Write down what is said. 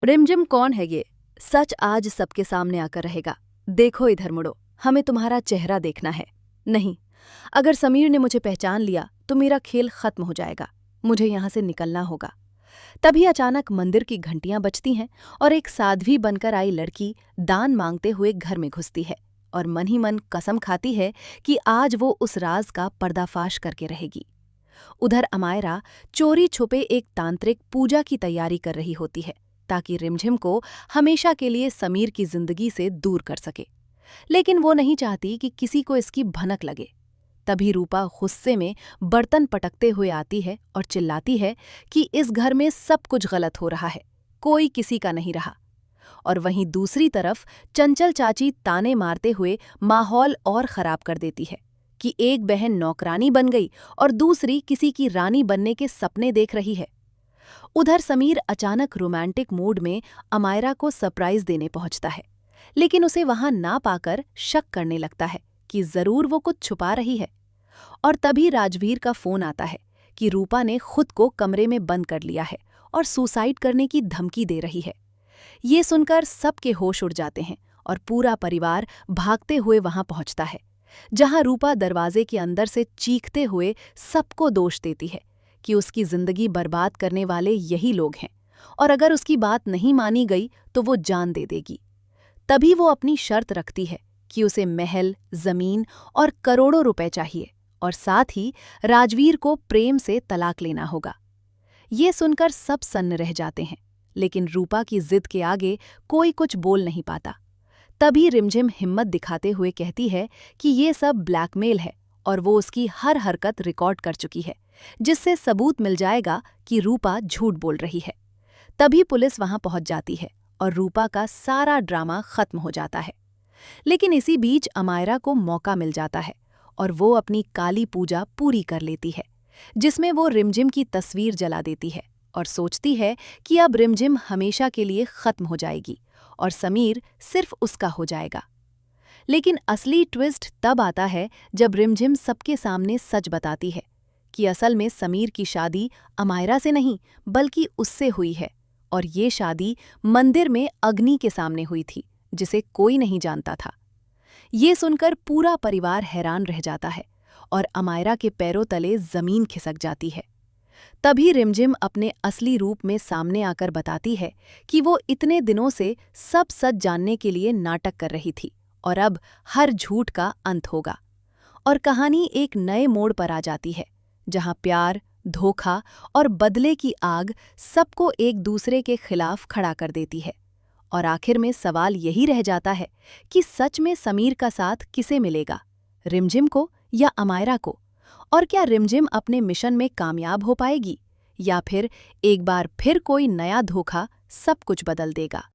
रिमझिम कौन है ये? सच आज सबके सामने आकर रहेगा। देखो इधर मुड़ो, हमें तुम्हारा चेहरा देखना है। नहीं, अगर समीर ने मुझे पहचान लिया तो मेरा खेल खत्म हो जाएगा। मुझे यहाँ से निकलना होगा। तभी अचानक मंदिर की घंटियां बजती हैं और एक साध्वी बनकर आई लड़की दान मांगते हुए घर में घुसती है और मन ही मन कसम खाती है कि आज वो उस राज का पर्दाफाश करके रहेगी। उधर अमायरा चोरी छुपे एक तांत्रिक पूजा की तैयारी कर रही होती है ताकि रिमझिम को हमेशा के लिए समीर की जिंदगी से दूर कर सके। लेकिन वो नहीं चाहती कि किसी को इसकी भनक लगे। तभी रूपा गुस्से में बर्तन पटकते हुए आती है और चिल्लाती है कि इस घर में सब कुछ गलत हो रहा है, कोई किसी का नहीं रहा। और वहीं दूसरी तरफ चंचल चाची ताने मारते हुए माहौल और खराब कर देती है कि एक बहन नौकरानी बन गई और दूसरी किसी की रानी बनने के सपने देख रही है। उधर समीर अचानक रोमांटिक मूड में अमायरा को सरप्राइज देने पहुंचता है, लेकिन उसे वहां ना पाकर शक करने लगता है कि जरूर वो कुछ छुपा रही है। और तभी राजवीर का फोन आता है कि रूपा ने खुद को कमरे में बंद कर लिया है और सुसाइड करने की धमकी दे रही है। ये सुनकर सबके होश उड़ जाते हैं और पूरा परिवार भागते हुए वहां पहुंचता है, जहां रूपा दरवाजे के अंदर से चीखते हुए सबको दोष देती है कि उसकी जिंदगी बर्बाद करने वाले यही लोग हैं और अगर उसकी बात नहीं मानी गई तो वो जान दे देगी। तभी वो अपनी शर्त रखती है कि उसे महल, जमीन और करोड़ों रुपए चाहिए और साथ ही राजवीर को प्रेम से तलाक लेना होगा। ये सुनकर सब सन्न रह जाते हैं, लेकिन रूपा की जिद के आगे कोई कुछ बोल नहीं पाता। तभी रिमझिम हिम्मत दिखाते हुए कहती है कि ये सब ब्लैकमेल है और वो उसकी हर हरकत रिकॉर्ड कर चुकी है, जिससे सबूत मिल जाएगा कि रूपा झूठ बोल रही है। तभी पुलिस वहां पहुंच जाती है और रूपा का सारा ड्रामा खत्म हो जाता है। लेकिन इसी बीच अमायरा को मौका मिल जाता है और वो अपनी काली पूजा पूरी कर लेती है, जिसमें वो रिमझिम की तस्वीर जला देती है और सोचती है कि अब रिमझिम हमेशा के लिए खत्म हो जाएगी और समीर सिर्फ उसका हो जाएगा। लेकिन असली ट्विस्ट तब आता है जब रिमझिम सबके सामने सच बताती है कि असल में समीर की शादी अमायरा से नहीं बल्कि उससे हुई है और ये शादी मंदिर में अग्नि के सामने हुई थी, जिसे कोई नहीं जानता था। ये सुनकर पूरा परिवार हैरान रह जाता है और अमायरा के पैरों तले जमीन खिसक जाती है। तभी रिमझिम अपने असली रूप में सामने आकर बताती है कि वो इतने दिनों से सब सच जानने के लिए नाटक कर रही थी और अब हर झूठ का अंत होगा। और कहानी एक नए मोड़ पर आ जाती है, जहां प्यार, धोखा और बदले की आग सबको एक दूसरे के खिलाफ खड़ा कर देती है। और आखिर में सवाल यही रह जाता है कि सच में समीर का साथ किसे मिलेगा, रिमझिम को या अमायरा को? और क्या रिमझिम अपने मिशन में कामयाब हो पाएगी या फिर एक बार फिर कोई नया धोखा सब कुछ बदल देगा?